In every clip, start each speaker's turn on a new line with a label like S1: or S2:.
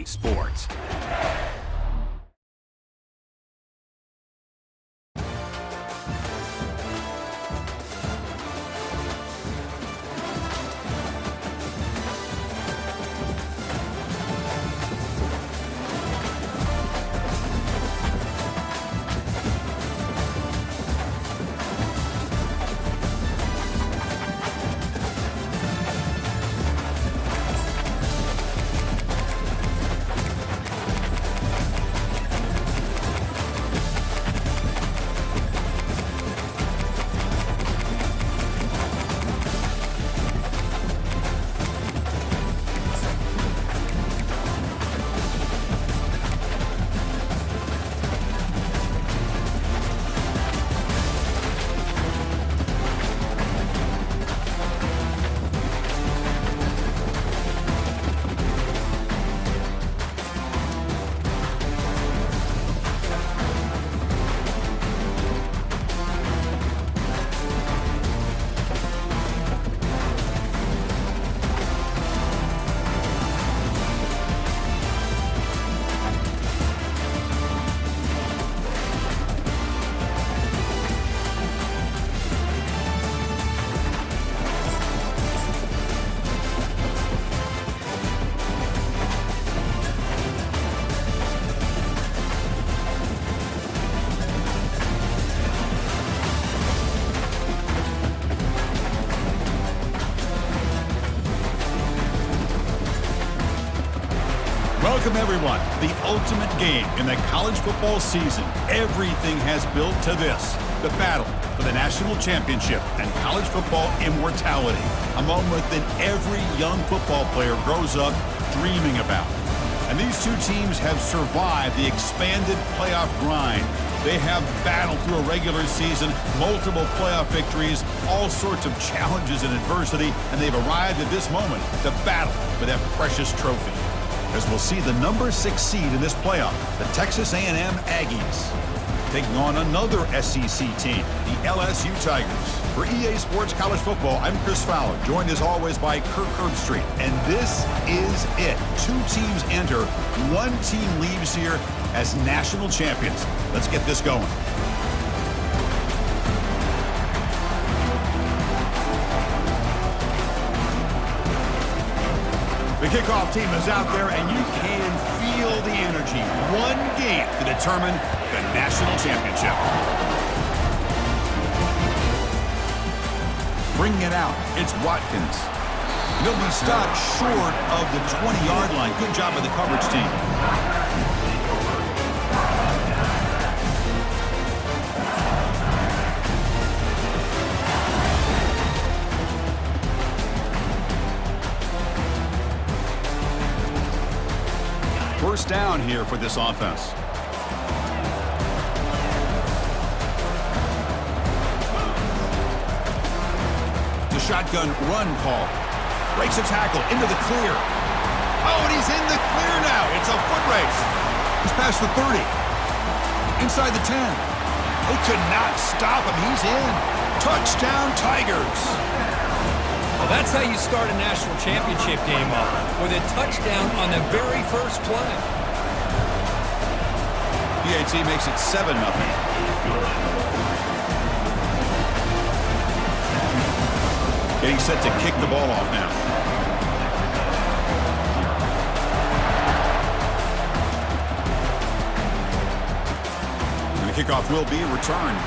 S1: EA Sports. Welcome, everyone. The ultimate game in the college football season. Everything has built to this. The battle for the national championship and college football immortality. A moment that every young football player grows up dreaming about. And these two teams have survived the expanded playoff grind. They have battled through a regular season, multiple playoff victories, all sorts of challenges and adversity, and they've arrived at this moment, the battle for that precious trophy. As we'll see the number 6 seed in this playoff, the Texas A&M Aggies, taking on another SEC team, the LSU Tigers. For EA Sports College Football, I'm Chris Fowler, joined as always by Kirk Herbstreit. And this is it. 2 teams enter, 1 team leaves here as national champions. Let's get this going. The kickoff team is out there, and you can feel the energy. 1 game to determine the national championship. Bringing it out, it's Watkins. He'll be stopped short of the 20-yard line. Good job by the coverage team. First down here for this offense. The shotgun run call. Breaks a tackle into the clear. Oh, and he's in the clear now. It's a foot race. He's past the 30. Inside the 10. They could not stop him. He's in. Touchdown, Tigers.
S2: Well, that's how you start a national championship game off, with a touchdown on the very first play.
S1: PAT makes it 7-0. Getting set to kick the ball off now. And the kickoff will be returned.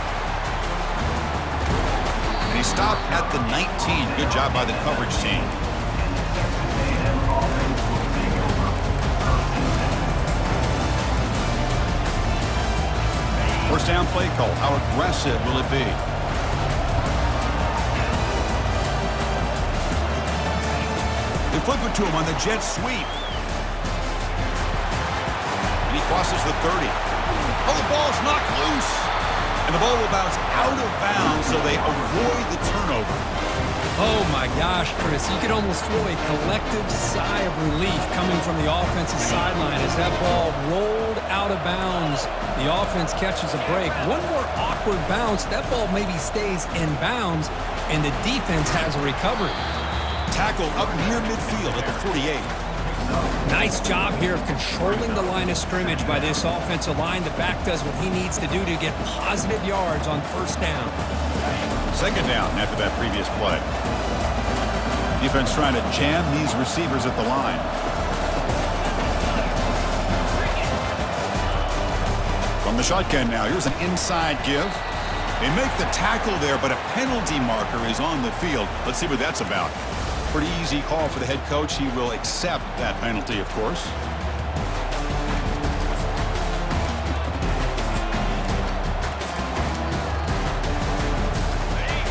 S1: And he stopped at the 19. Good job by the coverage team. First down play call. How aggressive will it be? They flip it to him on the jet sweep. And he crosses the 30. Oh, the ball's knocked loose. And the ball will bounce out of bounds, so they avoid the turnover.
S2: Oh, my gosh, Chris. You could almost feel a collective sigh of relief coming from the offensive sideline as that ball rolled out of bounds. The offense catches a break. One more awkward bounce. That ball maybe stays in bounds, and the defense has a recovery.
S1: Tackle up near midfield at the 48.
S2: Nice job here of controlling the line of scrimmage by this offensive line. The back does what he needs to do to get positive yards on first down.
S1: Second down after that previous play. Defense trying to jam these receivers at the line. From the shotgun now, here's an inside give. They make the tackle there, but a penalty marker is on the field. Let's see what that's about. Pretty easy call for the head coach. He will accept that penalty, of course.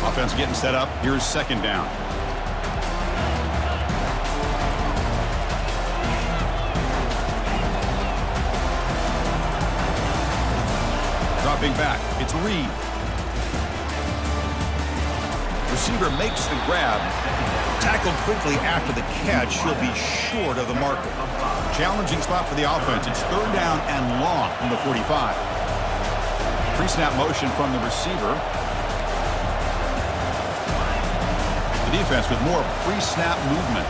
S1: Offense getting set up. Here's second down. Dropping back. It's Reed. Receiver makes the grab. Tackled quickly after the catch. He'll be short of the marker. Challenging spot for the offense. It's third down and long from the 45. Pre-snap motion from the receiver. The defense with more pre-snap movement.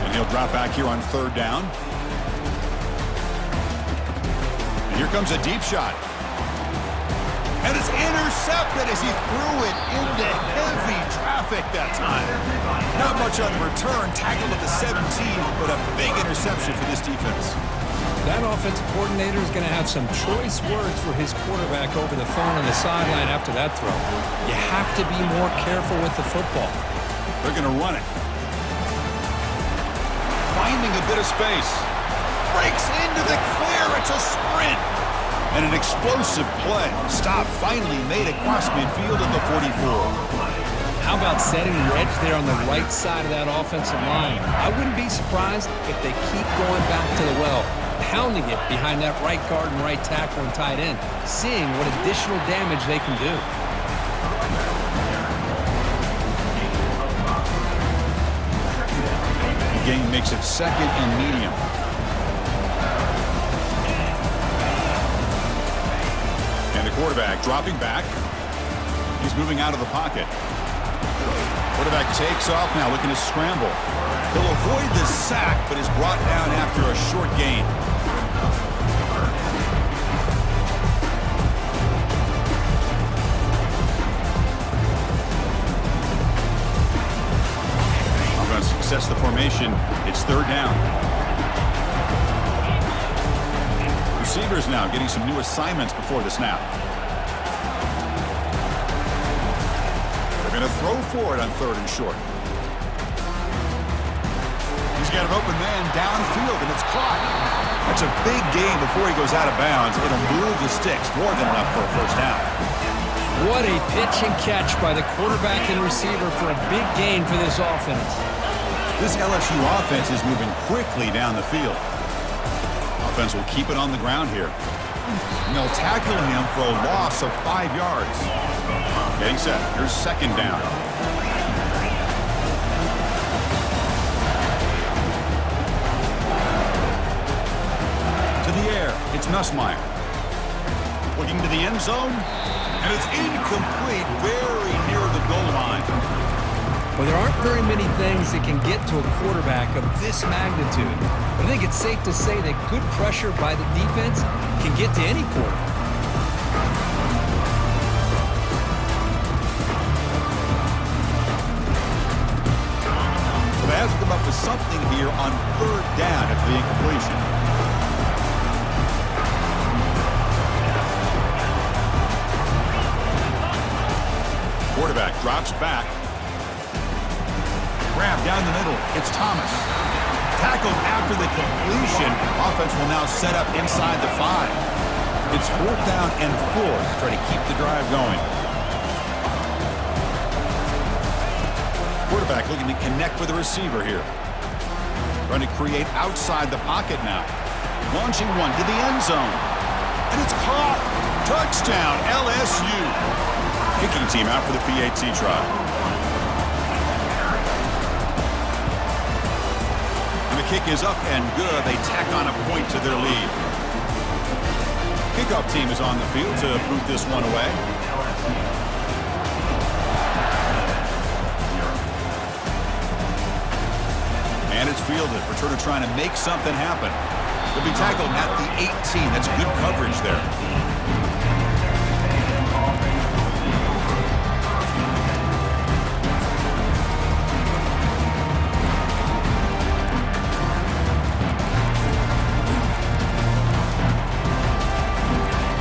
S1: And he'll drop back here on third down. And here comes a deep shot. And it's intercepted as he threw it into heavy traffic that time. Not much on the return. Tackled at the 17, but a big interception for this defense.
S2: That offensive coordinator is going to have some choice words for his quarterback over the phone on the sideline after that throw. You have to be more careful with the football.
S1: They're going to run it. Finding a bit of space. Breaks into the clear. It's a sprint. And an explosive play. Stop finally made across midfield at the 44.
S2: How about setting the edge there on the right side of that offensive line? I wouldn't be surprised if they keep going back to the well, pounding it behind that right guard and right tackle and tight end, seeing what additional damage they can do.
S1: The game makes it second and medium. And the quarterback dropping back. He's moving out of the pocket. Quarterback takes off now, looking to scramble. He'll avoid the sack, but is brought down after a short gain. Offense sets the formation. It's third down. Receivers now getting some new assignments before the snap. They're going to throw for it on third and short. He's got an open man downfield, and it's caught. That's a big gain before he goes out of bounds. It'll move the sticks, more than enough for a first down.
S2: What a pitch and catch by the quarterback and receiver for a big gain for this offense.
S1: This LSU offense is moving quickly down the field. Offense will keep it on the ground here. And they'll tackle him for a loss of 5 yards. Getting set. Here's second down. To the air. It's Nussmeier. Looking to the end zone. And it's incomplete. Very near the goal line.
S2: Well, there aren't very many things that can get to a quarterback of this magnitude. But I think it's safe to say that good pressure by the defense can get to any quarterback.
S1: So they have to come up with something here on third down after the incompletion. Quarterback drops back. Grab down the middle. It's Thomas. Tackled after the completion. Offense will now set up inside the 5. It's fourth down and 4 to try to keep the drive going. Quarterback looking to connect with the receiver here. Trying to create outside the pocket now. Launching one to the end zone. And it's caught. Touchdown, LSU. Kicking team out for the PAT try. And the kick is up and good. They tack on a point to their lead. Kickoff team is on the field to boot this one away. field it. Returner trying to make something happen. He'll be tackled at the 18. That's good coverage there.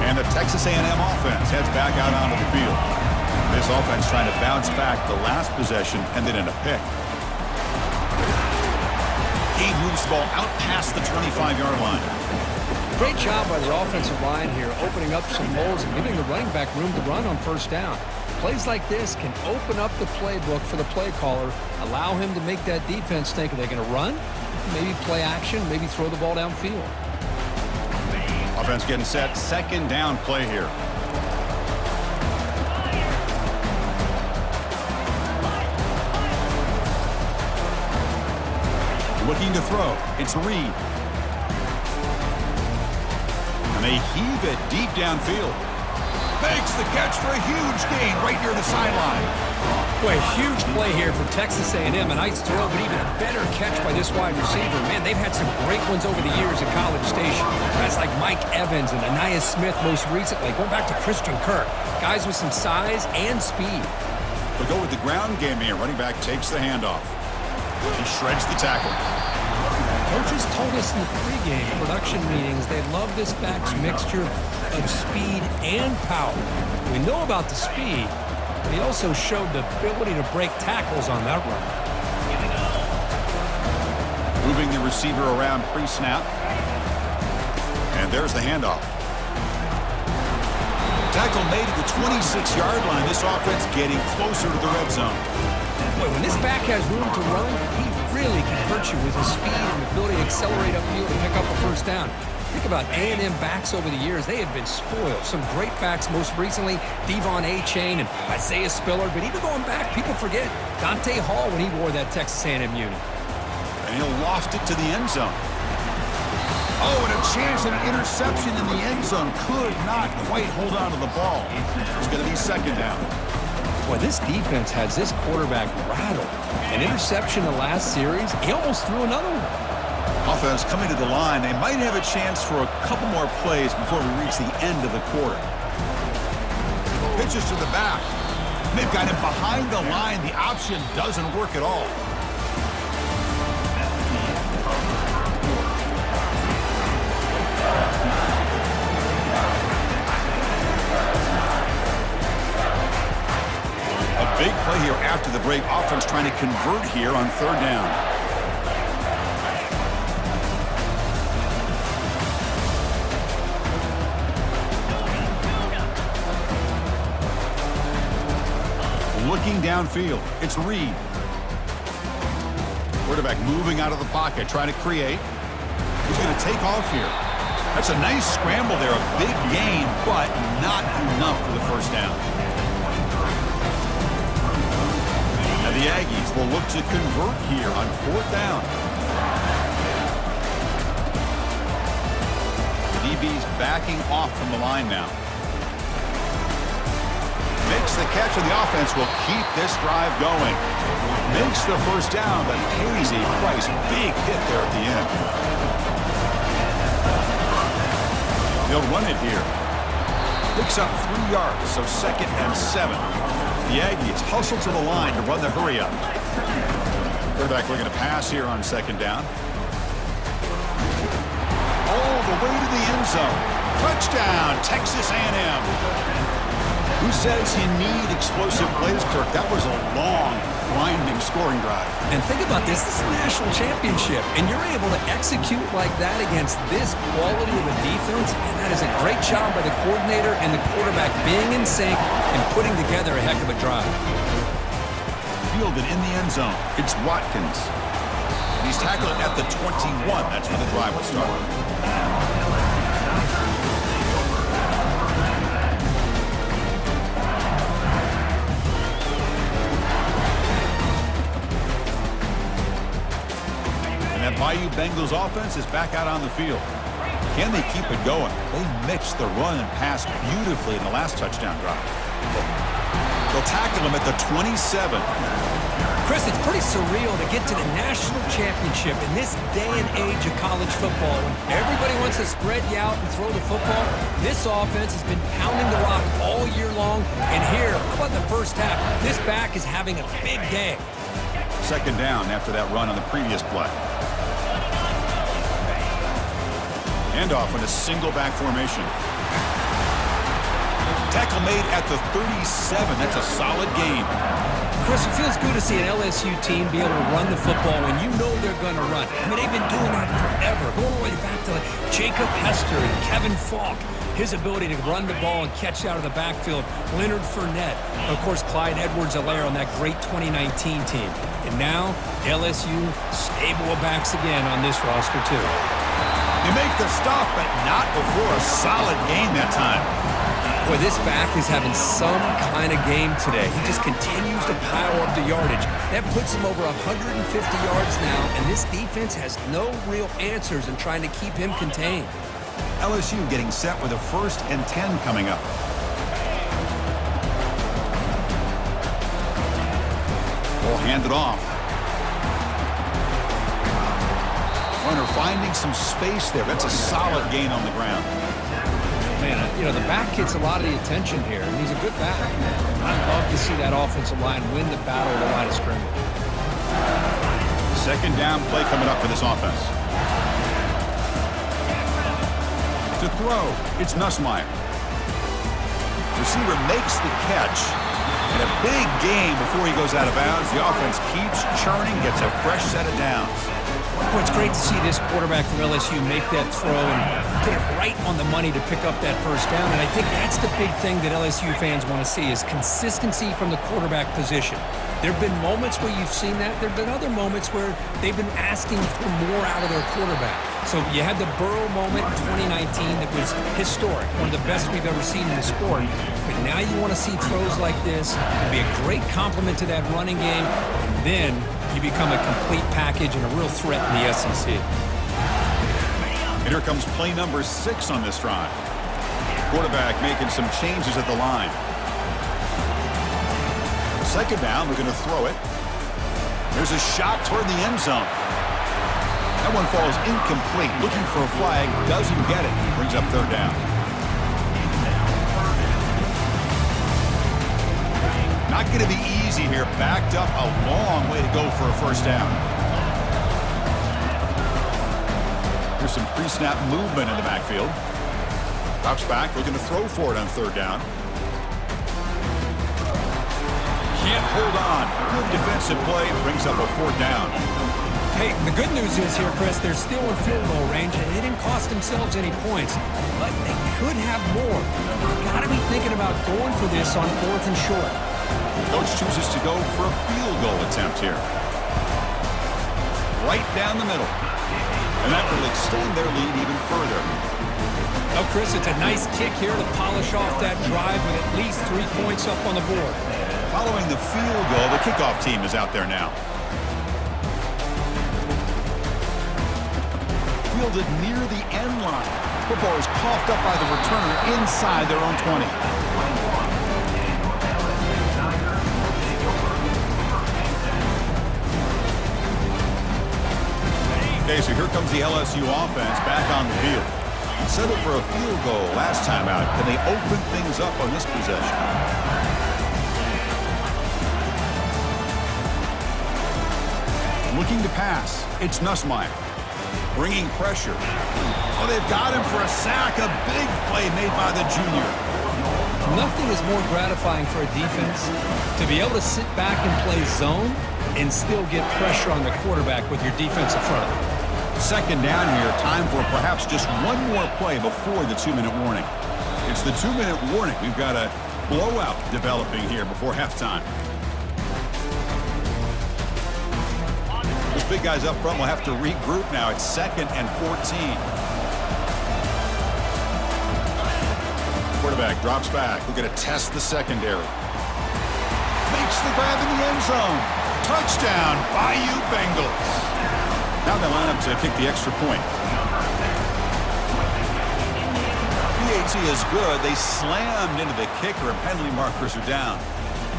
S1: And the Texas A&M offense heads back out onto the field. This offense trying to bounce back the last possession and then in a pick. He moves the ball out past the 25-yard line.
S2: Great job by the offensive line here, opening up some holes and giving the running back room to run on first down. Plays like this can open up the playbook for the play caller, allow him to make that defense think, are they going to run? Maybe play action, maybe throw the ball downfield.
S1: Offense getting set. Second down play here. Looking to throw. It's Reed. And they heave it deep downfield. Makes the catch for a huge gain right near the sideline.
S2: Boy, a huge play here for Texas A&M. A nice throw, but even a better catch by this wide receiver. Man, they've had some great ones over the years at College Station. Guys like Mike Evans and Anais Smith most recently. Going back to Christian Kirk. Guys with some size and speed.
S1: They'll go with the ground game here. Running back takes the handoff. He shreds the tackle.
S2: Coaches told us in the pregame production meetings they love this back's mixture of speed and power. We know about the speed, but he also showed the ability to break tackles on that run.
S1: Moving the receiver around pre-snap. And there's the handoff. Tackle made at the 26-yard line. This offense getting closer to the red zone.
S2: Boy, when this back has room to run, he really can hurt you with his speed and ability to accelerate upfield and pick up a first down. Think about A&M backs over the years. They have been spoiled. Some great backs, most recently, Devon A-Chain and Isaiah Spiller. But even going back, people forget Dante Hall when he wore that Texas A&M unit.
S1: And he'll loft it to the end zone. Oh, and a chance at an interception in the end zone. Could not quite hold on to the ball. It's going to be second down.
S2: Boy, this defense has this quarterback rattled. An interception the last series, he almost threw another one.
S1: Offense coming to the line. They might have a chance for a couple more plays before we reach the end of the quarter. Pitches to the back. They've got him behind the line. The option doesn't work at all. A big play here after the break. Offense trying to convert here on third down. Looking downfield. It's Reed. Quarterback moving out of the pocket, trying to create. He's going to take off here. That's a nice scramble there. A big gain, but not enough for the first down. And the Aggies will look to convert here on fourth down. The DB's backing off from the line now. Makes the catch, and the offense will keep this drive going. Makes the first down, but pays a price. Big hit there at the end. They'll run it here. Picks up 3 yards, so 2nd and 7. The Aggies hustle to the line to run the hurry up. Quarterback looking to pass here on 2nd down. All the way to the end zone. Touchdown, Texas A&M. Who says you need explosive plays, Kirk? That was a long, winding scoring drive.
S2: And think about this. This is a national championship, and you're able to execute like that against this quality of a defense. And that is a great job by the coordinator and the quarterback being in sync and putting together a heck of a drive.
S1: Fielded in the end zone. It's Watkins. He's tackled at the 21. That's where the drive will start. That Bayou Bengals offense is back out on the field. Can they keep it going? They mixed the run and pass beautifully in the last touchdown drive. They'll tackle him at the 27.
S2: Chris, it's pretty surreal to get to the national championship in this day and age of college football. When everybody wants to spread you out and throw the football, this offense has been pounding the rock all year long. And here, how about the first half? This back is having a big day.
S1: Second down after that run on the previous play. Handoff in a single back formation. Tackle made at the 37. That's a solid gain.
S2: Chris, it feels good to see an LSU team be able to run the football when you know they're going to run. I mean, they've been doing that forever. Going all the way back to Jacob Hester and Kevin Falk. His ability to run the ball and catch out of the backfield. Leonard Fournette. And of course, Clyde Edwards-Helaire on that great 2019 team. And now, LSU stable of backs again on this roster, too.
S1: You make the stop, but not before a solid gain that time.
S2: Boy, this back is having some kind of game today. He just continues to pile up the yardage. That puts him over 150 yards now, and this defense has no real answers in trying to keep him contained.
S1: LSU getting set with a 1st and 10 coming up. We'll hand it off. Runner finding some space there. That's a solid gain on the ground.
S2: Man, you know, the back gets a lot of the attention here, and he's a good back. I'd love to see that offensive line win the battle of the line of scrimmage.
S1: Second down play coming up for this offense. To throw, it's Nussmeier. Receiver makes the catch. And a big gain before he goes out of bounds. The offense keeps churning, gets a fresh set of downs.
S2: Well, it's great to see this quarterback from LSU make that throw and put it right on the money to pick up that first down. And I think that's the big thing that LSU fans want to see is consistency from the quarterback position. There have been moments where you've seen that. There have been other moments where they've been asking for more out of their quarterback. So you had the Burrow moment in 2019 that was historic, one of the best we've ever seen in the sport. But now you want to see throws like this. It'd be a great compliment to that running game. And then you become a complete package and a real threat in the SEC.
S1: And here comes play number 6 on this drive. Quarterback making some changes at the line. Second down, we're going to throw it. There's a shot toward the end zone. That one falls incomplete. Looking for a flag, doesn't get it. Brings up third down. Not going to be easy here. Backed up a long way to go for a first down. There's some pre-snap movement in the backfield. Drops back, looking to throw for it on third down. Can't hold on. Good defensive play. Brings up a fourth down.
S2: Hey, the good news is here, Chris, they're still in field goal range, and they didn't cost themselves any points. But they could have more. You've got to be thinking about going for this on 4th and short.
S1: The coach chooses to go for a field goal attempt here. Right down the middle. And that will extend their lead even further.
S2: Oh, Chris, it's a nice kick here to polish off that drive with at least 3 points up on the board.
S1: Following the field goal, the kickoff team is out there now. Fielded near the end line. Football is coughed up by the returner inside their own 20. Okay, so here comes the LSU offense back on the field. Settled for a field goal last time out. Can they open things up on this possession? Looking to pass. It's Nussmeier. Bringing pressure. Oh, they've got him for a sack. A big play made by the junior.
S2: Nothing is more gratifying for a defense to be able to sit back and play zone and still get pressure on the quarterback with your defensive front.
S1: Second down here. Time for perhaps just one more play before the 2-minute warning. It's the 2-minute warning. We've got a blowout developing here before halftime. Those big guys up front will have to regroup now. It's 2nd and 14. Quarterback drops back. We're going to test the secondary. Makes the grab in the end zone. Touchdown, Bayou Bengals. Now they line up to kick the extra point. PAT is good. They slammed into the kicker and penalty markers are down.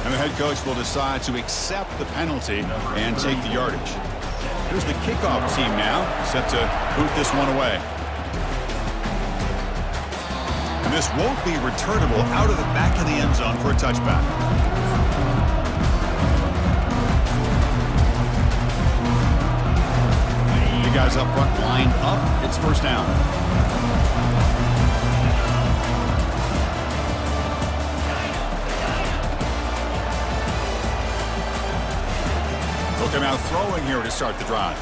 S1: And the head coach will decide to accept the penalty and take the yardage. Here's the kickoff team now, set to boot this one away. And this won't be returnable out of the back of the end zone for a touchback. The guys up front lined up. It's first down. They're now throwing here to start the drive.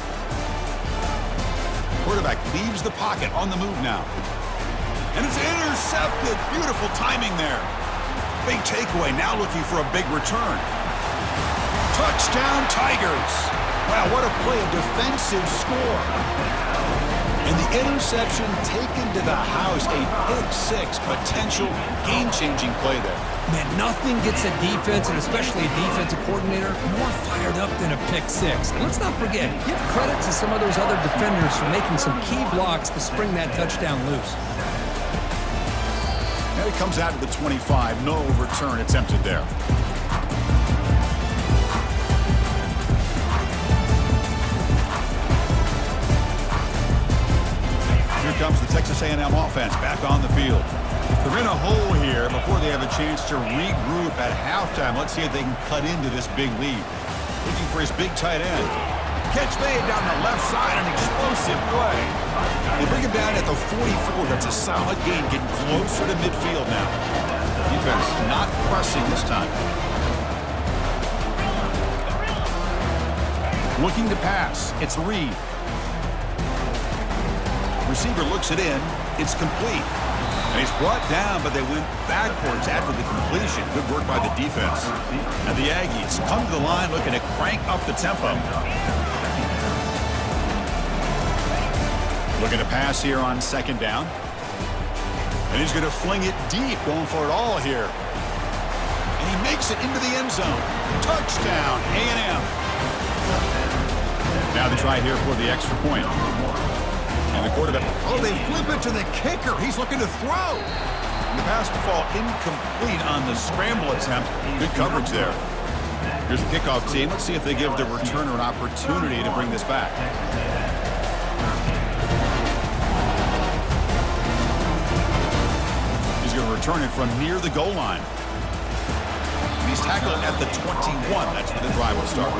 S1: Quarterback leaves the pocket on the move now. And it's intercepted. Beautiful timing there. Big takeaway. Now looking for a big return. Touchdown Tigers. Wow, what a play. A defensive score. And the interception taken to the house. A pick-6 potential game-changing play there.
S2: Man, nothing gets a defense, and especially a defensive coordinator, more fired up than a pick-6. And let's not forget, give credit to some of those other defenders for making some key blocks to spring that touchdown loose.
S1: And it comes out of the 25. No return attempted there. Here comes the Texas A&M offense back on the field. They're in a hole here before they have a chance to regroup at halftime. Let's see if they can cut into this big lead. Looking for his big tight end. Catch made down the left side, an explosive play. They bring him down at the 44. That's a solid gain, getting closer to midfield now. Defense not pressing this time. Looking to pass. It's Reed. Receiver looks it in. It's complete. And he's brought down, but they went backwards after the completion. Good work by the defense. And the Aggies come to the line looking to crank up the tempo. Looking to pass here on second down. And he's going to fling it deep, going for it all here. And he makes it into the end zone. Touchdown, A&M. Now the try here for the extra point. And the quarterback, oh, they flip it to the kicker. He's looking to throw. And the pass will fall incomplete on the scramble attempt. Good coverage there. Here's the kickoff team. Let's see if they give the returner an opportunity to bring this back. He's going to return it from near the goal line. And he's tackled at the 21. That's where the drive will start.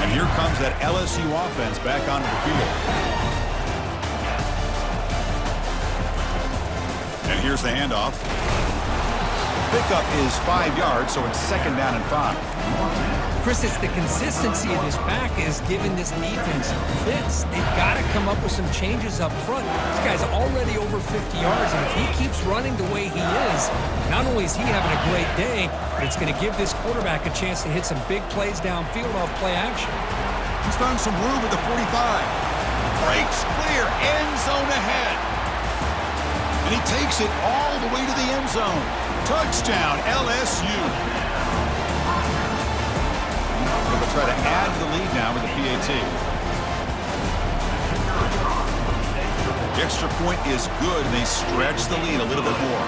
S1: And here comes that LSU offense back onto the field. And here's the handoff. Pickup is 5 yards, so it's second down and 5.
S2: Chris, it's the consistency of this back is giving this defense fits. They've got to come up with some changes up front. This guy's already over 50 yards, and if he keeps running the way he is, not only is he having a great day, but it's going to give this quarterback a chance to hit some big plays downfield off play action.
S1: He's found some room at the 45. Breaks clear, end zone ahead. And he takes it all the way to the end zone. Touchdown, LSU. They'll try to add to the lead now with the PAT. The extra point is good, and they stretch the lead a little bit more.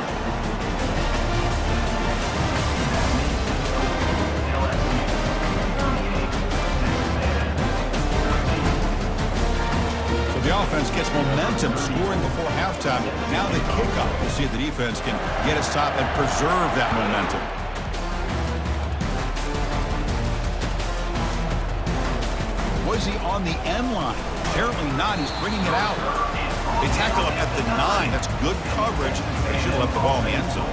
S1: So the offense gets momentum, scoring before halftime. Now the kickoff. We'll see if the defense can get us top and preserve that momentum. Was he on the end line? Apparently not. He's bringing it out. They tackle him at the 9. That's good coverage. They should have left the ball in the end zone.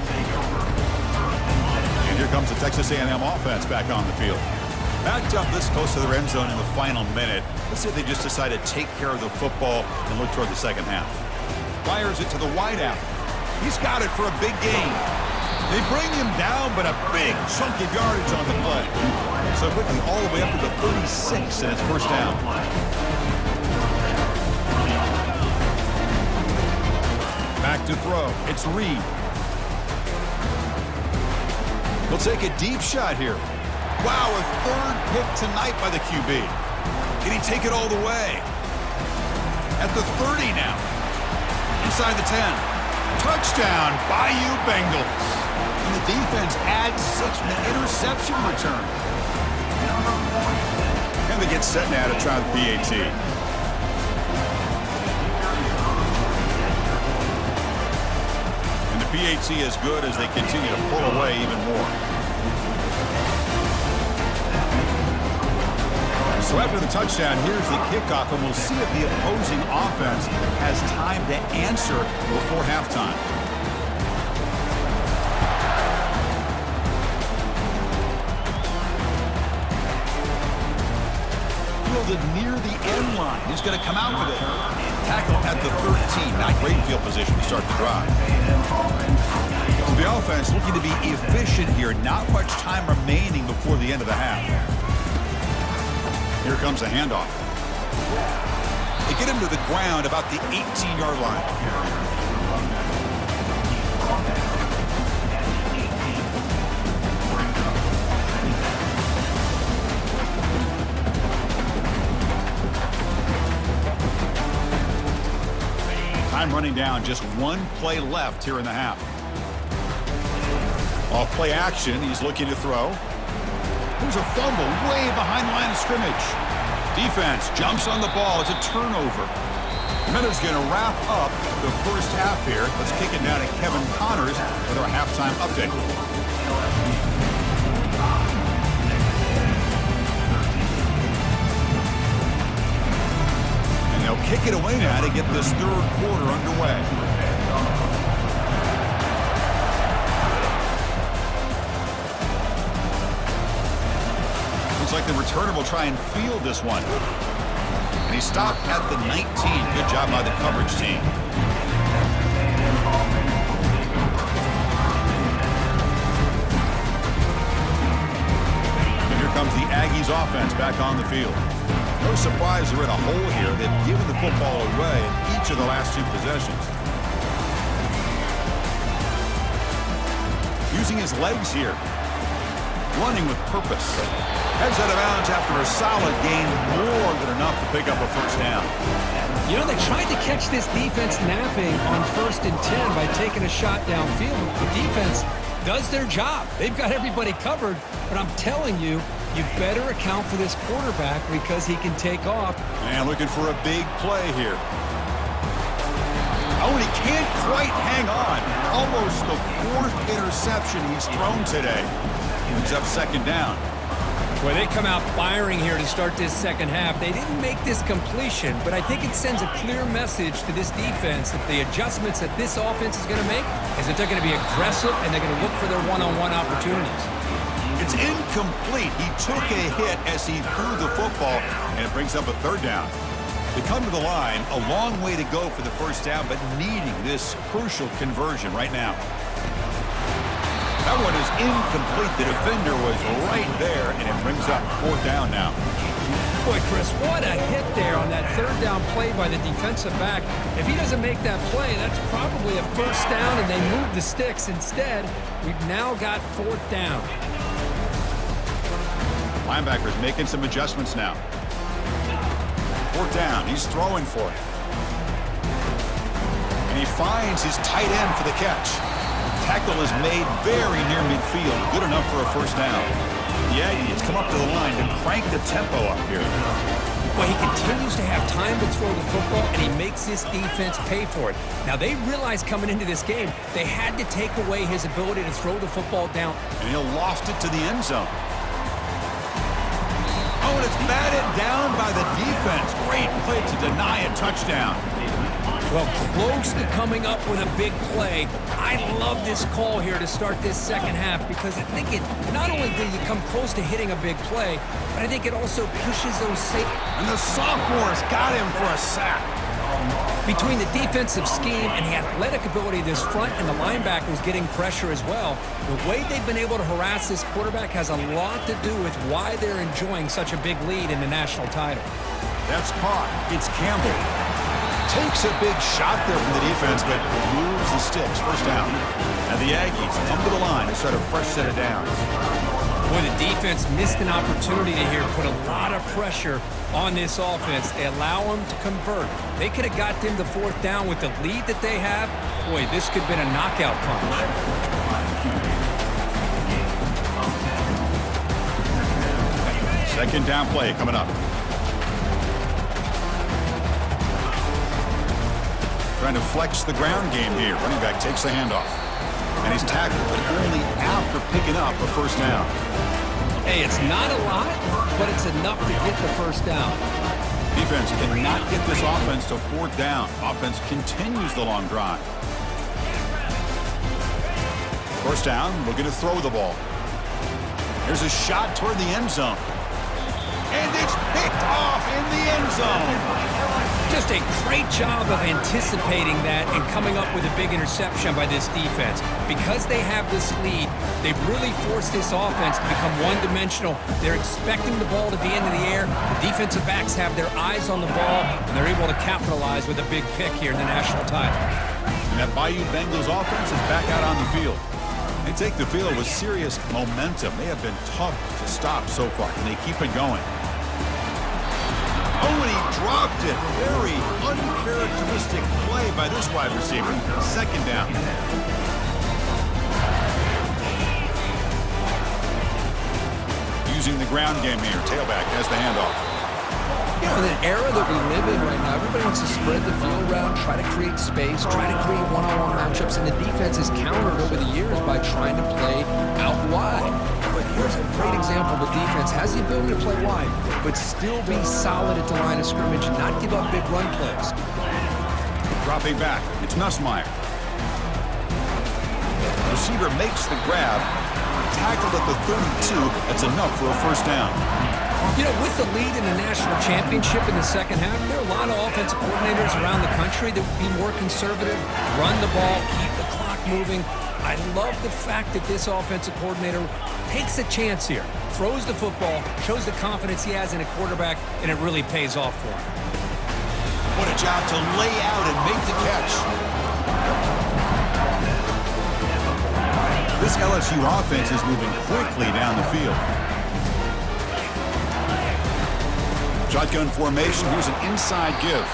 S1: And here comes the Texas A&M offense back on the field. Backed up this close to their end zone in the final minute. Let's see if they just decide to take care of the football and look toward the second half. Fires it to the wideout. He's got it for a big gain. They bring him down, but a big chunk of yardage on the play. So quickly all the way up to the 36, and it's first down. Back to throw. It's Reed. He'll take a deep shot here. Wow, a third pick tonight by the QB. Can he take it all the way? At the 30 now. Inside the 10. Touchdown, Bayou Bengals. And the defense adds 6 from the interception return. And they get set now to try the PAT. And the PAT is good as they continue to pull away even more. So after the touchdown, here's the kickoff, and we'll see if the opposing offense has time to answer before halftime. Fielded near the end line. He's going to come out with it. Tackle at the 13. Not great field position to start the drive. So the offense looking to be efficient here. Not much time remaining before the end of the half. Here comes a handoff. They get him to the ground about the 18-yard line. Time running down, just one play left here in the half. Off play action, he's looking to throw. There's a fumble way behind the line of scrimmage. Defense jumps on the ball. It's a turnover. Minuta's going to wrap up the first half here. Let's kick it now to Kevin Connors with our halftime update. And they'll kick it away now to get this third quarter underway. Like the returner will try and field this one. And he stopped at the 19. Good job by the coverage team. And here comes the Aggies offense back on the field. No surprise they're in a hole here. They've given the football away in each of the last 2 possessions. Using his legs here. Running with purpose. Heads out of bounds after a solid gain, more than enough to pick up a first down.
S2: You know, they tried to catch this defense napping on 1st and 10 by taking a shot downfield. The defense does their job. They've got everybody covered, but I'm telling you, you better account for this quarterback because he can take off.
S1: And looking for a big play here. Oh, and he can't quite hang on. Almost the 4th interception he's thrown today. He's up 2nd down.
S2: Well, they come out firing here to start this second half. They didn't make this completion, but I think it sends a clear message to this defense that the adjustments that this offense is going to make is that they're going to be aggressive and they're going to look for their one-on-one opportunities.
S1: It's incomplete. He took a hit as he threw the football, and it brings up a 3rd down. They come to the line, a long way to go for the first down, but needing this crucial conversion right now. That one is incomplete. The defender was right there, and it brings up 4th down now.
S2: Boy, Chris, what a hit there on that 3rd down play by the defensive back. If he doesn't make that play, that's probably a first down, and they move the sticks. Instead, we've now got 4th down.
S1: Linebackers making some adjustments now. 4th down. He's throwing for it. And he finds his tight end for the catch. Tackle is made very near midfield. Good enough for a first down. The Aggies come up to the line to crank the tempo up here.
S2: Well, he continues to have time to throw the football, and he makes this defense pay for it. Now, they realized coming into this game, they had to take away his ability to throw the football down.
S1: And he'll loft it to the end zone. Oh, and it's batted down by the defense. Great play to deny a touchdown.
S2: Well, close to coming up with a big play. I love this call here to start this second half because I think it not only did you come close to hitting a big play, but I think it also pushes those safeties.
S1: And the sophomore's got him for a sack.
S2: Between the defensive scheme and the athletic ability of this front and the linebackers getting pressure as well, the way they've been able to harass this quarterback has a lot to do with why they're enjoying such a big lead in the national title.
S1: That's caught. It's Campbell. Takes a big shot there from the defense, but moves the sticks. First down. And the Aggies come to the line to start a fresh set of downs.
S2: Boy, the defense missed an opportunity to here put a lot of pressure on this offense. They allow them to convert. They could have got them to fourth down with the lead that they have. Boy, this could have been a knockout punch.
S1: Second down play coming up. Trying to flex the ground game here. Running back takes the handoff. And he's tackled, but only after picking up a first down.
S2: Hey, it's not a lot, but it's enough to get the first down.
S1: Defense cannot get this offense to fourth down. Offense continues the long drive. First down, looking to throw the ball. There's a shot toward the end zone. And it's picked off in the end zone.
S2: Just a great job of anticipating that and coming up with a big interception by this defense. Because they have this lead, they've really forced this offense to become one-dimensional. They're expecting the ball to be into the air. The defensive backs have their eyes on the ball, and they're able to capitalize with a big pick here in the national title.
S1: And that Bayou Bengals offense is back out on the field. They take the field with serious momentum. They have been tough to stop so far. Can they keep it going? Oh, and he dropped it. Very uncharacteristic play by this wide receiver. Second down. Using the ground game here. Tailback has the handoff.
S2: You know, in an era that we live in right now, everybody wants to spread the field around, try to create space, try to create one-on-one matchups, and the defense is countered over the years by trying to play out wide. But here's a great example of a defense has the ability to play wide, but still be solid at the line of scrimmage and not give up big run plays.
S1: Dropping back, it's Nussmeier. Receiver makes the grab, tackled at the 32. That's enough for a first down.
S2: You know, with the lead in the national championship in the second half, there are a lot of offensive coordinators around the country that would be more conservative, run the ball, keep the clock moving. I love the fact that this offensive coordinator takes a chance here, throws the football, shows the confidence he has in a quarterback, and it really pays off for him.
S1: What a job to lay out and make the catch. This LSU offense is moving quickly down the field. Shotgun formation. Here's an inside give.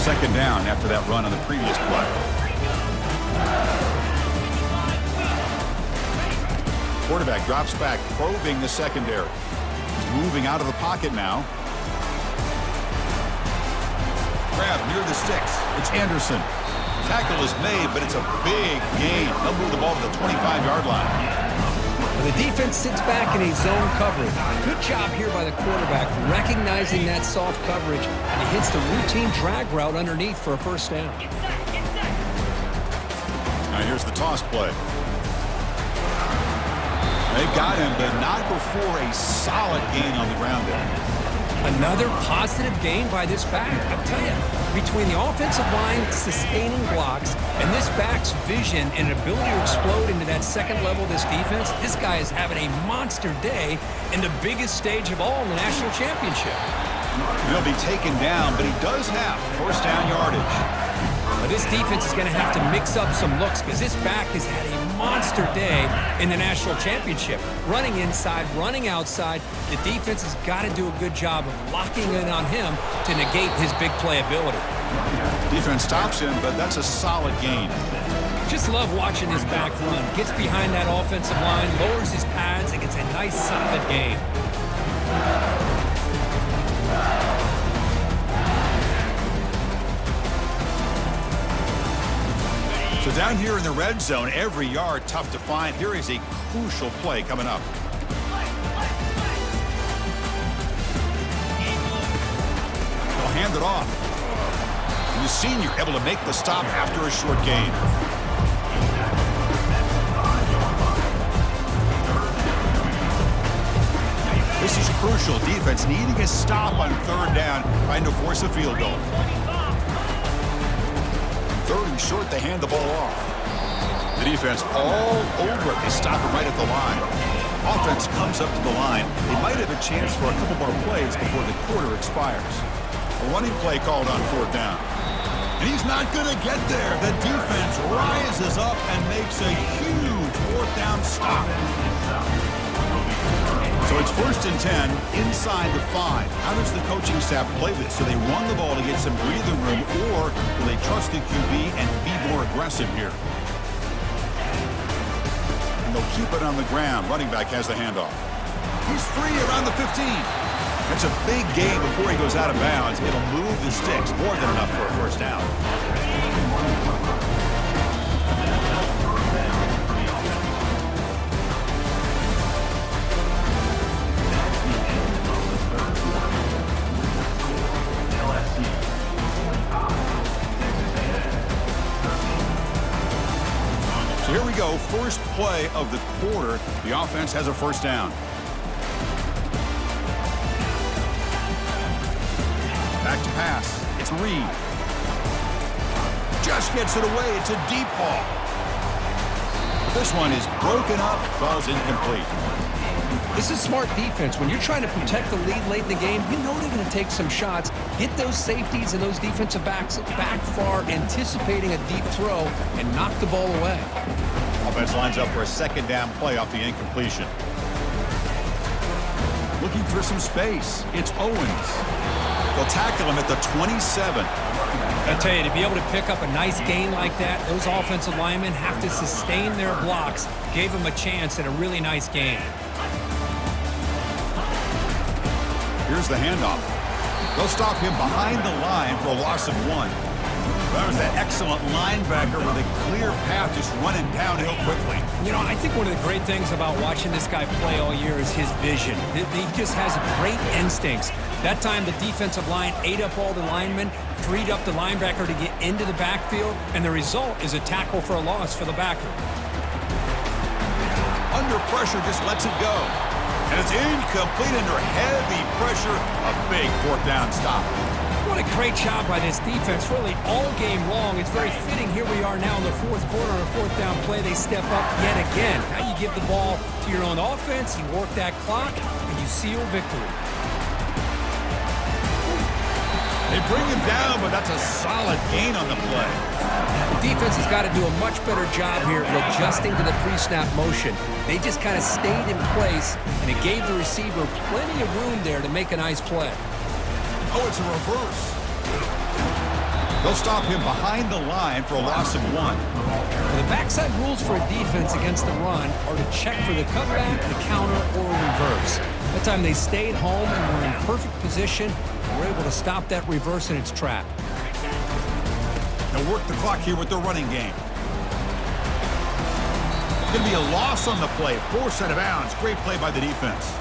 S1: Second down after that run on the previous play. Quarterback drops back, probing the secondary. He's moving out of the pocket now. Grab near the sticks. It's Anderson. Tackle is made, but it's a big gain. They'll move the ball to the 25-yard line.
S2: The defense sits back in a zone coverage. Good job here by the quarterback, recognizing that soft coverage, and he hits the routine drag route underneath for a first down.
S1: Now here's the toss play. They've got him, but not before a solid gain on the ground there.
S2: Another positive gain by this back. I'll tell you, between the offensive line sustaining blocks and this back's vision and ability to explode into that second level of this defense, this guy is having a monster day in the biggest stage of all in the national championship.
S1: He'll be taken down, but he does have first down yardage.
S2: But this defense is going to have to mix up some looks because this back has had a monster day in the national championship. Running inside, running outside. The defense has got to do a good job of locking in on him to negate his big play ability.
S1: Defense stops him, but that's a solid gain.
S2: Just love watching this back run. Gets behind that offensive line, lowers his pads, and gets a nice solid gain.
S1: So down here in the red zone, every yard tough to find. Here is a crucial play coming up. They'll hand it off. And the senior able to make the stop after a short gain. This is crucial. Defense needing a stop on third down, trying to force a field goal. Third and short, they hand the ball off. The defense all over it. They stop it right at the line. Offense comes up to the line. They might have a chance for a couple more plays before the quarter expires. A running play called on fourth down. And he's not going to get there. The defense rises up and makes a huge fourth down stop. So it's 1st and 10 inside the 5. How does the coaching staff play this? Do they run the ball to get some breathing room, or do they trust the QB and be more aggressive here? And they'll keep it on the ground. Running back has the handoff. He's free around the 15. That's a big gain before he goes out of bounds. It'll move the sticks, more than enough for a first down. So here we go, first play of the quarter. The offense has a first down. Back to pass. It's Reed. Just gets it away. It's a deep ball. This one is broken up. Falls incomplete.
S2: This is smart defense. When you're trying to protect the lead late in the game, you know they're going to take some shots, get those safeties and those defensive backs back far, anticipating a deep throw, and knock the ball away.
S1: Offense lines up for a second down play off the incompletion. Looking for some space. It's Owens. They'll tackle him at the 27.
S2: I tell you, to be able to pick up a nice gain like that, those offensive linemen have to sustain their blocks. Gave him a chance at a really nice gain.
S1: Here's the handoff. They'll stop him behind the line for a loss of 1. That was that excellent linebacker with a clear path just running downhill quickly.
S2: You know, I think one of the great things about watching this guy play all year is his vision. He just has great instincts. That time, the defensive line ate up all the linemen, freed up the linebacker to get into the backfield, and the result is a tackle for a loss for the backer.
S1: Under pressure, just lets it go. And it's incomplete under heavy pressure. A big fourth down stop.
S2: What a great job by this defense, really all game long. It's very fitting. Here we are now in the fourth quarter on a fourth down play. They step up yet again. Now you give the ball to your own offense, you work that clock, and you seal victory.
S1: They bring him down, but that's a solid gain on the play.
S2: The defense has got to do a much better job here of adjusting to the pre-snap motion. They just kind of stayed in place, and it gave the receiver plenty of room there to make a nice play.
S1: Oh, it's a reverse. They'll stop him behind the line for a loss of 1.
S2: The backside rules for a defense against the run are to check for the cutback, the counter, or a reverse. That time they stayed home and were in perfect position and were able to stop that reverse in its track.
S1: They'll work the clock here with their running game. It's going to be a loss on the play. Forced out of bounds. Great play by the defense.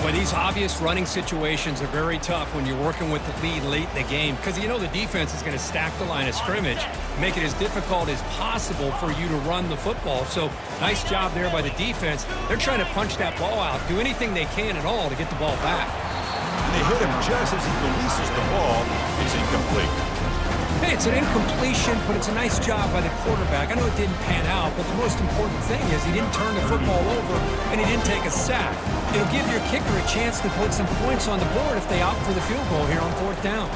S2: Boy, these obvious running situations are very tough when you're working with the lead late in the game, because you know the defense is going to stack the line of scrimmage, make it as difficult as possible for you to run the football. So nice job there by the defense. They're trying to punch that ball out, do anything they can at all to get the ball back.
S1: And they hit him just as he releases the ball. It's incomplete.
S2: Hey, it's an incompletion, but it's a nice job by the quarterback. I know it didn't pan out, but the most important thing is he didn't turn the football over and he didn't take a sack. It'll give your kicker a chance to put some points on the board if they opt for the field goal here on fourth down.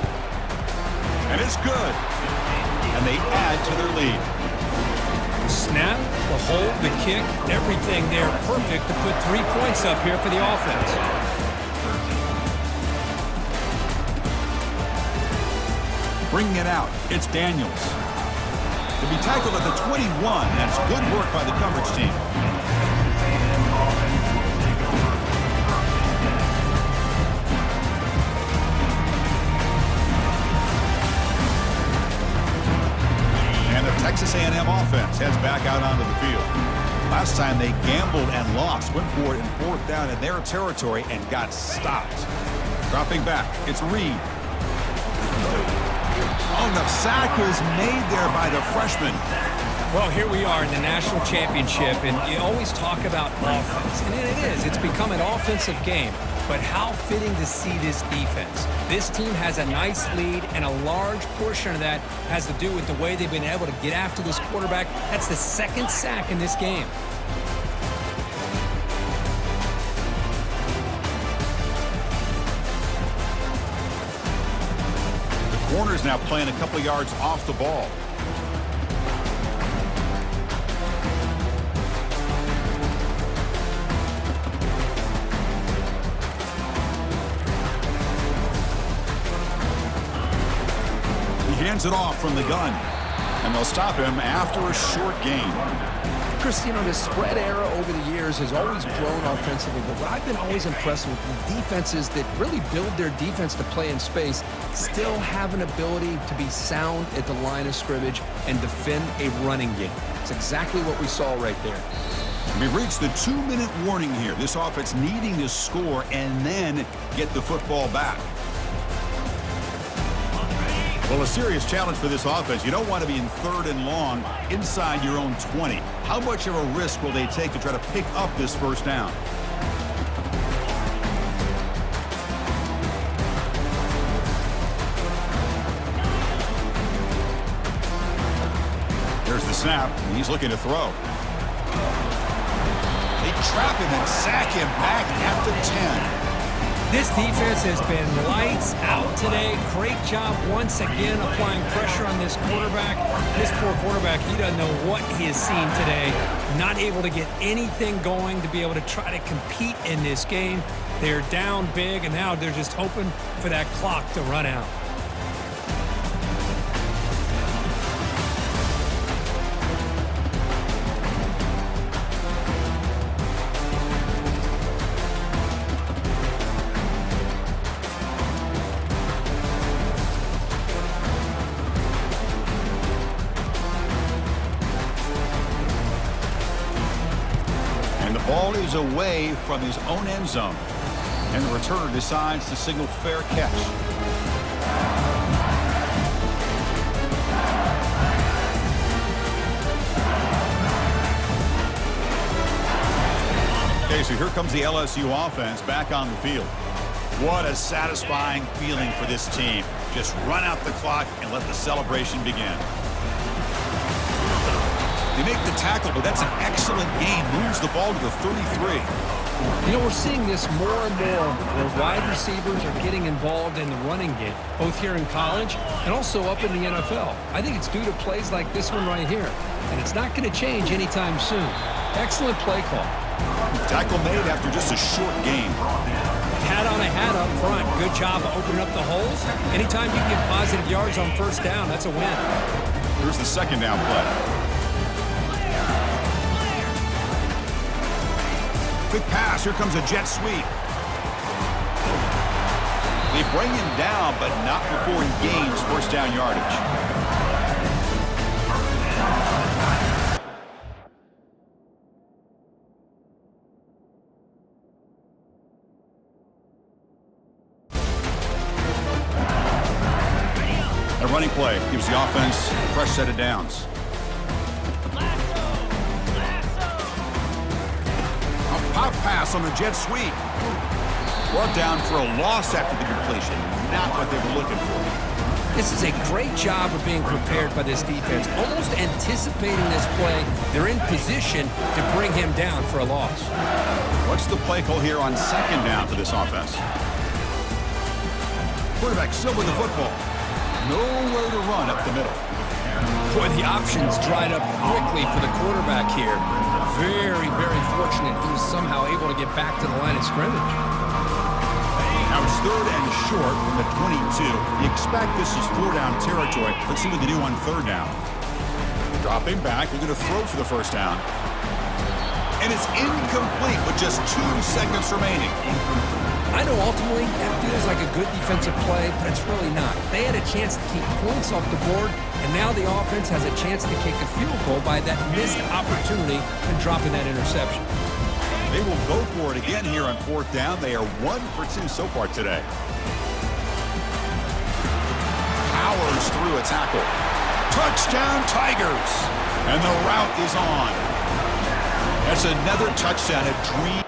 S1: And it's good. And they add to their lead.
S2: Snap, the hold, the kick, everything there perfect to put 3 points up here for the offense.
S1: Bringing it out, it's Daniels. To be tackled at the 21, that's good work by the coverage team. And the Texas A&M offense heads back out onto the field. Last time they gambled and lost, went for it in fourth down in their territory and got stopped. Dropping back, it's Reed. Oh, the sack was made there by the freshman.
S2: Well, here we are in the national championship, and you always talk about offense, and it is. It's become an offensive game. But how fitting to see this defense. This team has a nice lead, and a large portion of that has to do with the way they've been able to get after this quarterback. That's the second sack in this game.
S1: corner's now playing a couple of yards off the ball. He hands it off from the gun, and they'll stop him after a short gain.
S3: Chris, you know, the spread era over the years has always grown offensively, but what I've been always impressed with the defenses that really build their defense to play in space still have an ability to be sound at the line of scrimmage and defend a running game. It's exactly what we saw right there.
S1: We've reached the 2-minute warning here. This offense needing to score and then get the football back. Well, a serious challenge for this offense. You don't want to be in 3rd and long inside your own 20. How much of a risk will they take to try to pick up this first down? There's the snap. He's looking to throw. They trap him and sack him back at the 10.
S2: This defense has been lights out today. Great job once again applying pressure on this quarterback. This poor quarterback, he doesn't know what he has seen today. Not able to get anything going to be able to try to compete in this game. They're down big, and now they're just hoping for that clock to run out.
S1: Ball is away from his own end zone, and the returner decides to signal fair catch. Okay, so here comes the LSU offense back on the field. What a satisfying feeling for this team. Just run out the clock and let the celebration begin. They make the tackle, but that's an excellent game. Moves the ball to the 33.
S2: You know, we're seeing this more and more where wide receivers are getting involved in the running game, both here in college and also up in the NFL. I think it's due to plays like this one right here, and it's not going to change anytime soon. Excellent play call.
S1: Tackle made after just a short game.
S2: Hat on a hat up front. Good job of opening up the holes. Anytime you get positive yards on first down, that's a win.
S1: Here's the second down play. Quick pass. Here comes a jet sweep. They bring him down, but not before he gains first down yardage. A running play gives the offense a fresh set of downs. Pop pass on the jet sweep. Brought down for a loss after the completion. Not what they were looking for.
S2: This is a great job of being prepared by this defense. Almost anticipating this play. They're in position to bring him down for a loss.
S1: What's the play call here on second down for this offense? Quarterback still with the football. Nowhere to run up the middle.
S2: Boy, the options dried up quickly for the quarterback here. Very, very fortunate he was somehow able to get back to the line of scrimmage.
S1: Now it's 3rd and short from the 22. You expect this is 4-down territory. Let's see what they do on 3rd down. Dropping back, they're going to throw for the first down. And it's incomplete with just 2 seconds remaining.
S2: I know ultimately that feels like a good defensive play, but it's really not. They had a chance to keep points off the board, and now the offense has a chance to kick a field goal by that missed opportunity and dropping that interception.
S1: They will go for it again here on 4th down. They are 1 for 2 so far today. Powers through a tackle. Touchdown, Tigers! And the route is on. That's another touchdown, a dream.